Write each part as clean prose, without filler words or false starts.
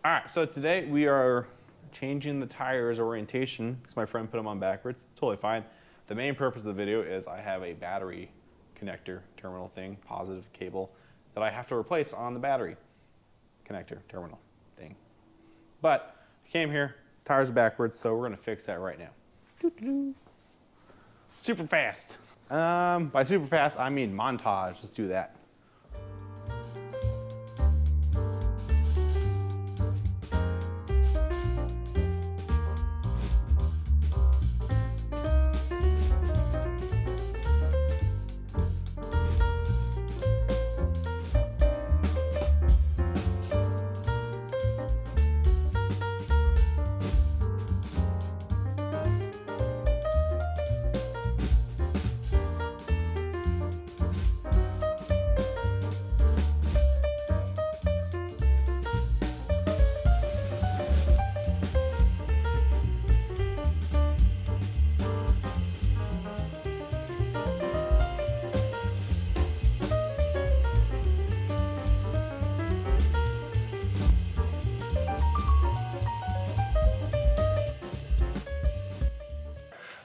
All right, so today we are changing the tires orientation because my friend put them on backwards. Totally fine. The main purpose of the video is I have a battery connector terminal thing, positive cable, that I have to replace on the battery connector terminal thing. But I came here, tires are backwards, so we're gonna fix that right now. Doo-doo-doo. Super fast. By super fast, I mean montage. Let's do that.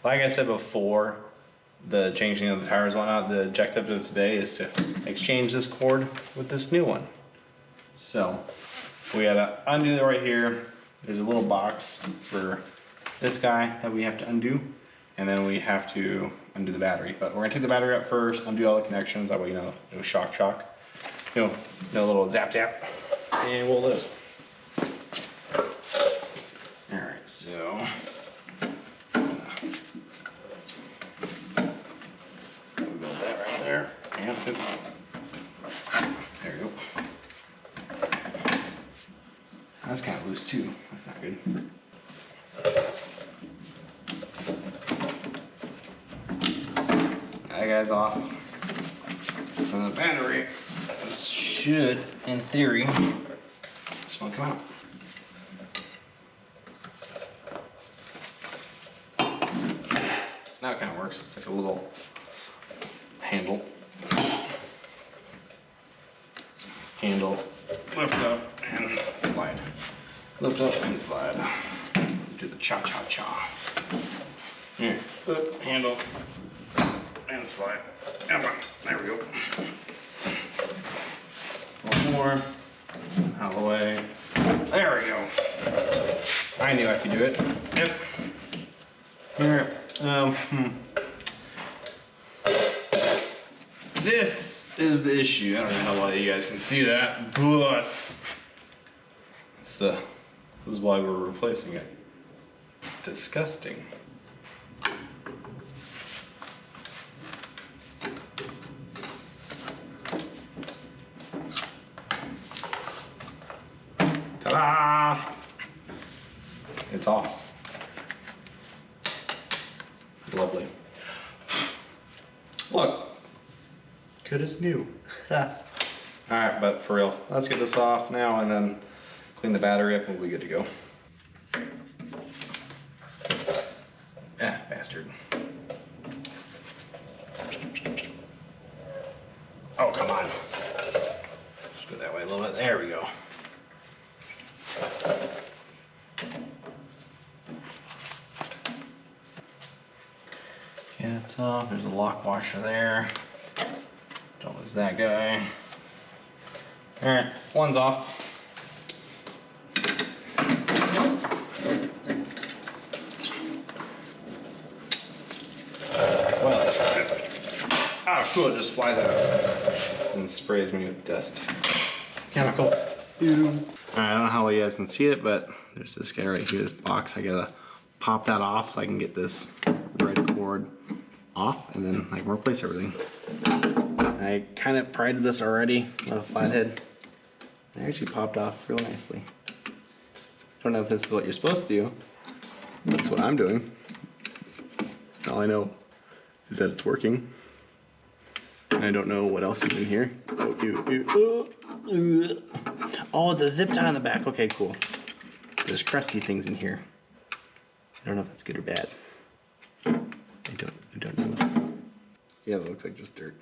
Like I said before, the changing of the tires and whatnot, the objective of today is to exchange this cord with this new one. So we gotta undo it right here. There's a little box for this guy that we have to undo, and then we have to undo the battery. But we're gonna take the battery out first, undo all the connections, that way no shock, no little zap, and we'll live. All right, so. There, and there you go. That's kind of loose too. That's not good. That guy's off. From the battery, this should, in theory, just want to come out. Now it kind of works. It's like a little handle, lift up and slide, lift up and slide. Do the cha-cha-cha. Here, lift, handle, and slide. Come on, there we go. One more, out of the way. There we go. I knew I could do it. Yep. Here, This is the issue. I don't know how well you guys can see that, but this is why we're replacing it. It's disgusting. Ta-da! It's off. Lovely. Look. Good as new. Alright, but for real, let's get this off now and then clean the battery up and we'll be good to go. Ah, bastard. Oh, come on. Just go that way a little bit. There we go. Okay, that's off. There's a lock washer there. Don't lose that guy. All right, one's off. Well, that's good. Oh, cool, it just flies out and sprays me with dust. Chemical. Ew. All right, I don't know how well you guys can see it, but there's this guy right here, this box. I gotta pop that off so I can get this red cord off, and then I can replace everything. I kind of pried this already with a flathead. It actually popped off real nicely. Don't know if this is what you're supposed to do. That's what I'm doing. All I know is that it's working. And I don't know what else is in here. Oh, it's a zip tie on the back. Okay, cool. There's crusty things in here. I don't know if that's good or bad. I don't know. Yeah, it looks like just dirt.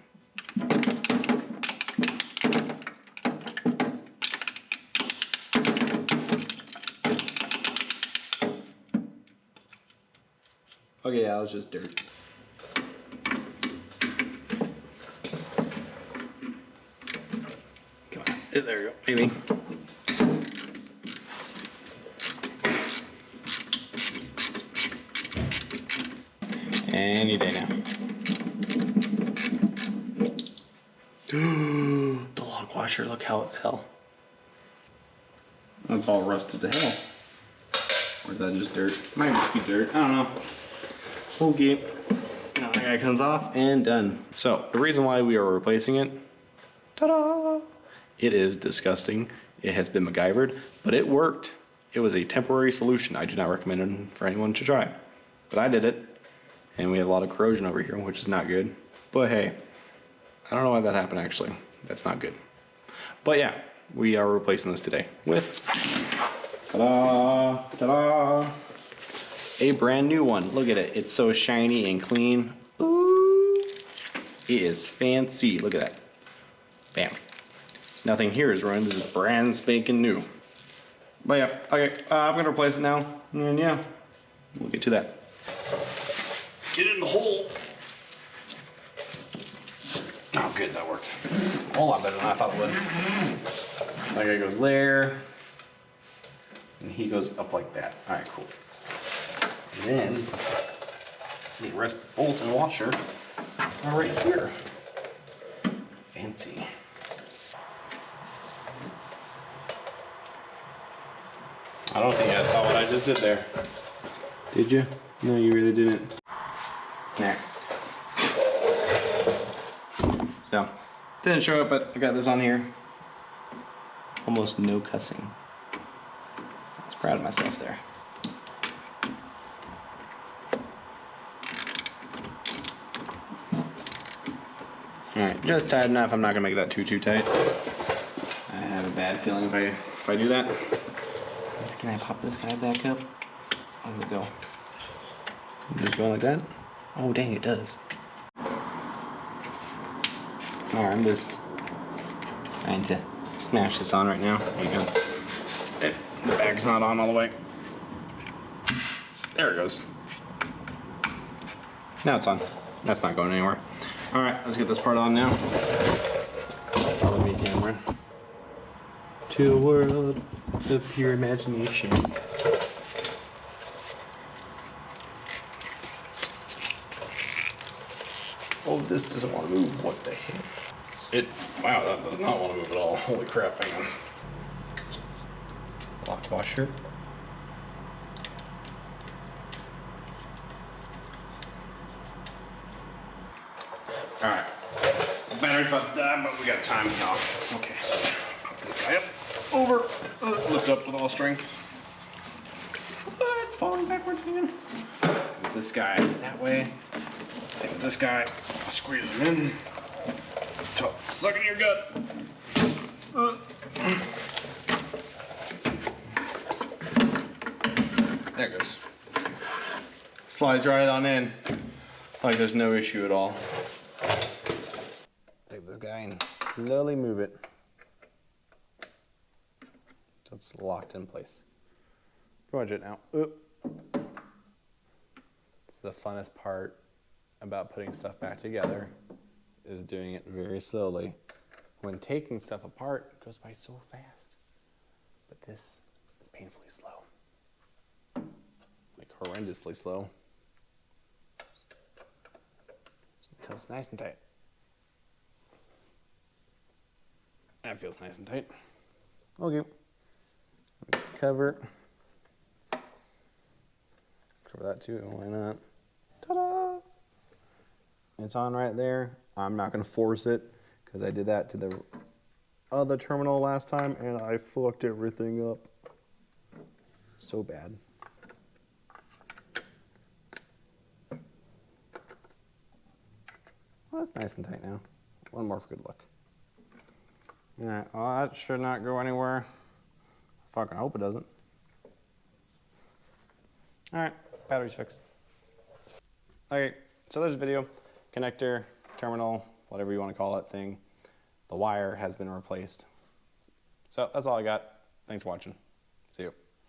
Okay, yeah, it was just dirt. Come on. There you go. Maybe. Any day now. The log washer, look how it fell. That's all rusted to hell. Or is that just dirt? Might just be dirt. I don't know. Okay. Now that guy comes off and done. So the reason why we are replacing it, ta-da! It is disgusting. It has been MacGyvered, but it worked. It was a temporary solution. I do not recommend it for anyone to try. But I did it. And we have a lot of corrosion over here, which is not good. But hey, I don't know why that happened actually. That's not good. But yeah, we are replacing this today with, ta-da, ta-da, a brand new one. Look at it. It's so shiny and clean. Ooh, it is fancy. Look at that. Bam. Nothing here is ruined. This is brand spanking new. But yeah, okay, I'm gonna replace it now. And yeah, we'll get to that. Get in the hole. Oh, good, that worked. A whole lot better than I thought it would. That guy goes there, and he goes up like that. All right, cool. And then the rest bolt and washer are right here. Fancy. I don't think I saw what I just did there. Did you? No, you really didn't. There. So, didn't show it, but I got this on here. Almost no cussing. I was proud of myself there. Alright, just tight enough. I'm not gonna make that too tight. I have a bad feeling if I do that. Can I pop this guy back up? How does it go? Just going like that? Oh dang, it does. Alright, I'm just trying to smash this on right now. There you go. The bag's not on all the way. There it goes. Now it's on. That's not going anywhere. Alright, let's get this part on now. Follow me, camera. To a world of pure imagination. Oh, this doesn't want to move. What the heck? Wow, that does not want to move at all. Holy crap, hang on. Lock washer. Alright. The battery's about to die, but we got time now. Okay, so pop this guy up. Over. Lift up with all strength. It's falling backwards again. With this guy that way. Same with this guy. Squeeze him in. Suck in your gut. There it goes. Slides right on in. Like there's no issue at all. Take this guy and slowly move it. So it's locked in place. Watch it now. It's the funnest part about putting stuff back together is doing it very slowly. When taking stuff apart, it goes by so fast. But this is painfully slow. Like horrendously slow. Until it's nice and tight. That feels nice and tight. Okay. Cover. Cover that too, why not? Ta-da! It's on right there. I'm not gonna force it because I did that to the other terminal last time and I fucked everything up so bad. Well, that's nice and tight now. One more for good luck. All right, well, that should not go anywhere. I fucking hope it doesn't. All right, battery's fixed. Okay, so there's a video. Connector, terminal, whatever you want to call that thing. The wire has been replaced. So that's all I got. Thanks for watching. See you.